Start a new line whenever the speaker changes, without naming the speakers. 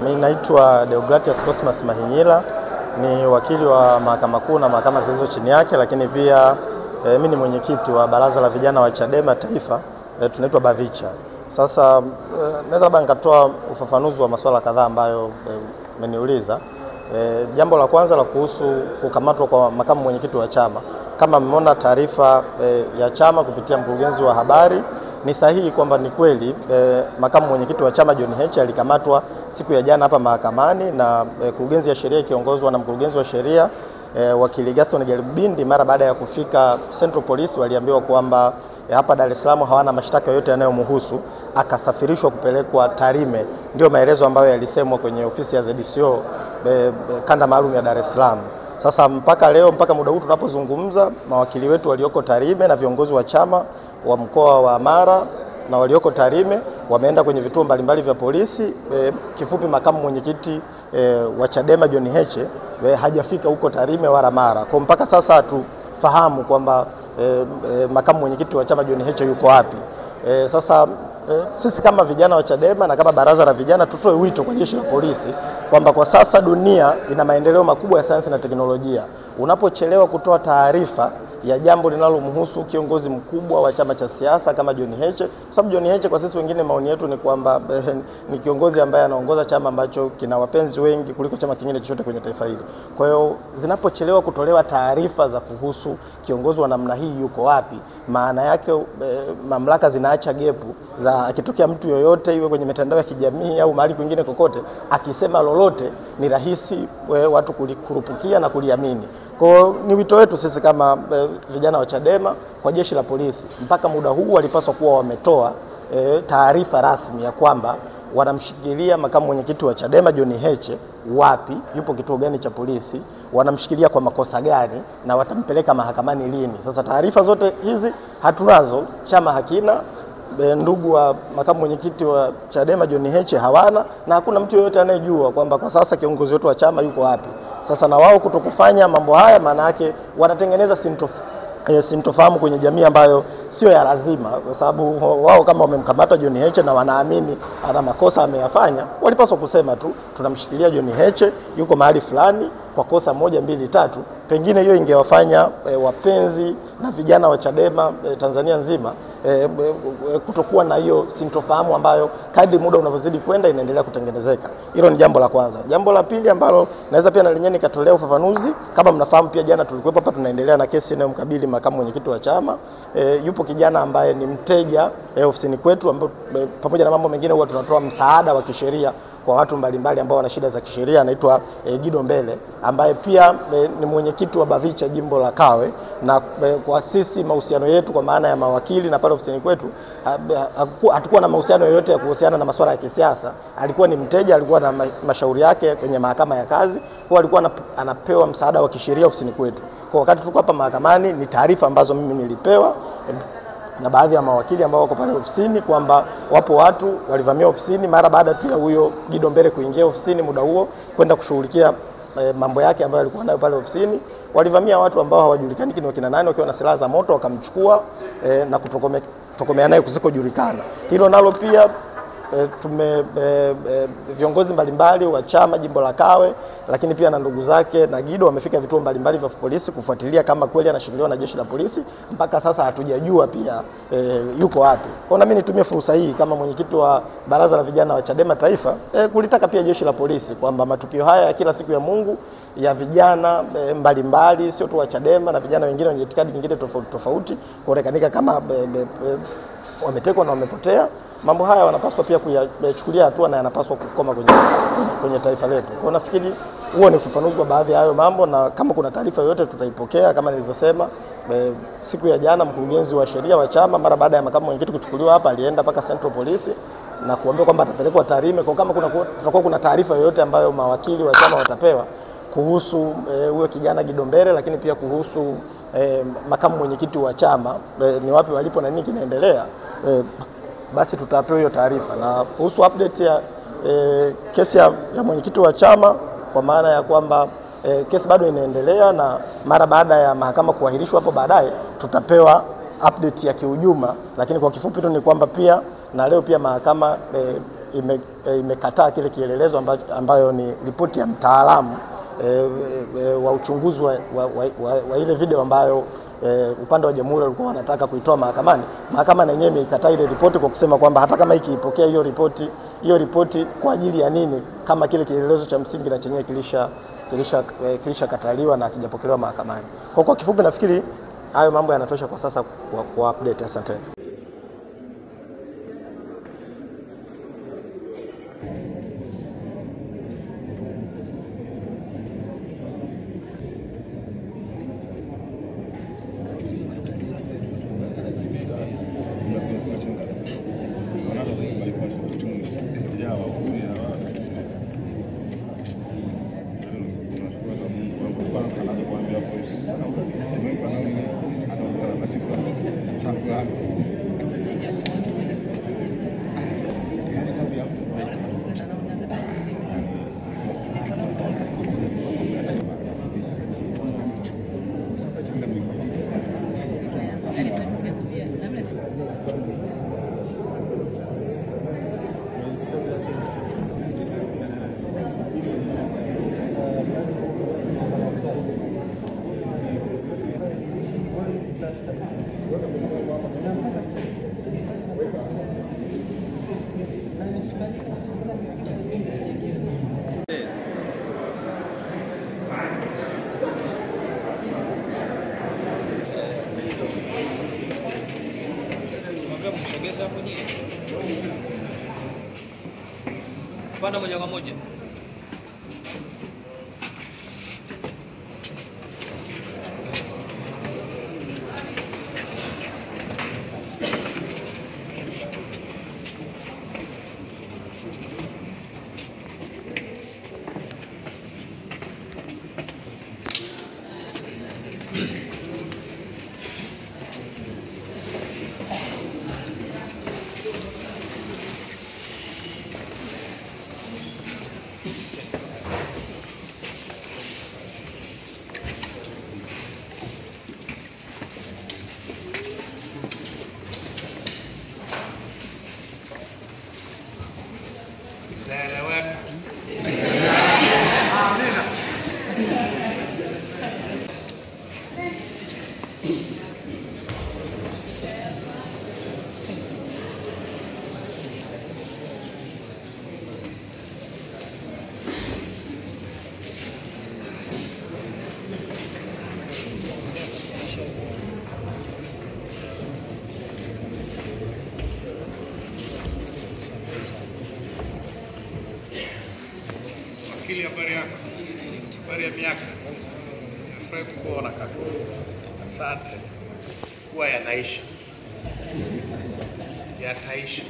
Mimi naitwa Deogratias Cosmas Mahinyila, ni wakili wa Mahakama Kuu na mahakama zilizo chini yake, lakini pia mimi ni mwenyekiti wa Baraza la Vijana wa Chadema Taifa, tunaitwa Bavicha. Sasa naweza labda nikatoa ufafanuzi wa masuala kadhaa ambayo mmeniuliza. Jambo la kwanza la kuhusu kukamatwa kwa makamu mwenyekiti wa chama. Kama mmeona taarifa ya chama kupitia mkurugenzi wa habari, ni sahihi kwamba ni kweli makamu mwenyekiti wa chama John Heche alikamatwa siku ya jana hapa mahakamani na mkurugenzi ya sheria ikiongozwa na mkurugenzi wa sheria wakili Gaston Gelbindi. Mara baada ya kufika Central Police waliambiwa kwamba hapa Dar es Salaam hawana mashtaka yote yanayomhusu, akasafirishwa kupelekwa Tarime. Ndio maelezo ambayo yalisemwa kwenye ofisi ya ZDCO kanda maalum ya Dar es Salaam. Sasa mpaka leo, mpaka muda huu tunapozungumza, mawakili wetu walioko Tarime na viongozi wa chama wa mkoa wa Mara na walioko Tarime wameenda kwenye vituo mbalimbali vya polisi. Kifupi, makamu mwenyekiti wa Chadema John Heche hajafika huko Tarime wala Mara. Kwa mpaka sasa hatufahamu kwamba makamu mwenyekiti wa chama John Heche yuko wapi. Sasa sisi kama vijana wa Chadema na kama baraza la vijana tutoe wito kwa jeshi la polisi kwamba kwa sasa dunia ina maendeleo makubwa ya sayansi na teknolojia. Unapochelewa kutoa taarifa ya jambo linalomhusu kiongozi mkubwa wa chama cha siasa kama John Heche, kwa sababu John Heche kwa sisi wengine maoni yetu ni kwamba ni kiongozi ambaye anaongoza chama ambacho kina wapenzi wengi kuliko chama kingine chochote kwenye taifa hili. Kwa hiyo zinapochelewa kutolewa taarifa za kuhusu kiongozi wa namna hii yuko wapi, maana yake mamlaka zinaacha gepu za akitokea mtu yoyote iwe kwenye mitandao ya kijamii au mahali kwingine kokote akisema lolote, ni rahisi watu kurupukia na kuliamini. Kwa ni wito wetu sisi kama vijana wa Chadema kwa jeshi la polisi, mpaka muda huu walipaswa kuwa wametoa taarifa rasmi ya kwamba wanamshikilia makamu mwenyekiti wa Chadema John Heche wapi, yupo kituo gani cha polisi, wanamshikilia kwa makosa gani na watampeleka mahakamani lini. Sasa taarifa zote hizi hatunazo, chama hakina, ndugu wa makamu mwenyekiti wa Chadema John Heche hawana, na hakuna mtu yoyote anayejua kwamba kwa sasa kiongozi wetu wa chama yuko wapi. Sasa na wao kutokufanya mambo haya, maana yake wanatengeneza sintofahamu kwenye jamii ambayo sio ya lazima, kwa sababu wao kama wamemkamata John Heche na wanaamini ana makosa ameyafanya, walipaswa kusema tu tunamshikilia John Heche, yuko mahali fulani kwa kosa 1, 2, 3. Pengine hiyo ingewafanya wapenzi na vijana wa Chadema Tanzania nzima kutokuwa na hiyo sintofahamu ambayo kadri muda unavyozidi kwenda inaendelea kutengenezeka. Hilo ni jambo la kwanza. Jambo la pili ambalo naweza pia na lenyewe nikatolea ufafanuzi, kama mnafahamu pia jana tulikuwa hapa tunaendelea na kesi inayomkabili makamu mwenyekiti wa chama. Yupo kijana ambaye ni mteja ofisini kwetu, ambapo pamoja na mambo mengine huwa tunatoa msaada wa kisheria kwa watu mbalimbali ambao wana shida za kisheria. Anaitwa Gido Mbele, ambaye pia ni mwenyekiti wa Bavicha jimbo la Kawe, na kwa sisi mahusiano yetu kwa maana ya mawakili na pale ofisini kwetu hatakuwa na mahusiano yoyote ya kuhusiana na masuala ya kisiasa. Alikuwa ni mteja, alikuwa na mashauri yake kwenye mahakama ya kazi, kwa alikuwa anapewa msaada wa kisheria ofisini kwetu. Kwa wakati tuko hapa mahakamani, ni taarifa ambazo mimi nilipewa na baadhi ya mawakili ambao wako pale ofisini kwamba wapo watu walivamia ofisini mara baada tu ya huyo Gido Mbele kuingia ofisini muda huo kwenda kushughulikia mambo yake ambayo alikuwa nayo pale ofisini. Walivamia watu ambao hawajulikani ni wakina nani, wakiwa na silaha za moto, wakamchukua na kutokomea naye kusikojulikana. Hilo nalo pia viongozi mbalimbali wa chama jimbo la Kawe, lakini pia na ndugu zake na Gido wamefika vituo mbalimbali vya polisi kufuatilia kama kweli anashikiliwa na jeshi la polisi. Mpaka sasa hatujajua pia yuko wapi. Kwa na mimi nitumie fursa hii kama mwenyekiti wa baraza la vijana wa Chadema Taifa kulitaka pia jeshi la polisi kwamba matukio haya ya kila siku ya Mungu ya vijana mbalimbali, sio tu wa Chadema na vijana wengine wenye itikadi nyingine tofauti kuonekanika kama wametekwa na wamepotea, mambo haya wanapaswa pia kuyachukulia hatua na yanapaswa kukoma kwenye taifa letu. Kwa nafikiri huo ni ufafanuzi wa baadhi ya hayo mambo, na kama kuna taarifa yoyote tutaipokea. Kama nilivyosema, siku ya jana mkurugenzi wa sheria wa chama mara baada ya makamu mwenyekiti kuchukuliwa hapa alienda mpaka Central Police na kuambia kwamba atapelekwa Tarime. Kwa kama kutakuwa kuna taarifa yoyote ambayo mawakili wa chama watapewa kuhusu huyo kijana Gido Mbele, lakini pia kuhusu makamu mwenyekiti wa chama ni wapi walipo na nini kinaendelea, basi tutapewa hiyo taarifa. Na kuhusu update ya kesi ya mwenyekiti wa chama, kwa maana ya kwamba kesi bado inaendelea, na mara baada ya mahakama kuahirishwa hapo baadaye tutapewa update ya kiujumla, lakini kwa kifupi tu ni kwamba pia na leo pia mahakama imekataa kile kielelezo ambayo ni ripoti ya mtaalamu wa uchunguzi wa ile video ambayo upande wa jamhuri walikuwa wanataka kuitoa mahakamani. Mahakama na yenyewe imeikataa ile ripoti kwa kusema kwamba hata kama ikiipokea hiyo ripoti kwa ajili ya nini, kama kile kielelezo cha msingi na chenyewe kilisha kataliwa na kijapokelewa mahakamani. Kwa kifupi nafikiri hayo mambo yanatosha kwa sasa kwa update. Asante.
Msogeza hapo nyinyi. Panda moja kwa moja.
Wakili, habari yako? Habari ya miaka? Nafurahi kukuona kaka. Asante. Kuwa yanaisha. Yataisha.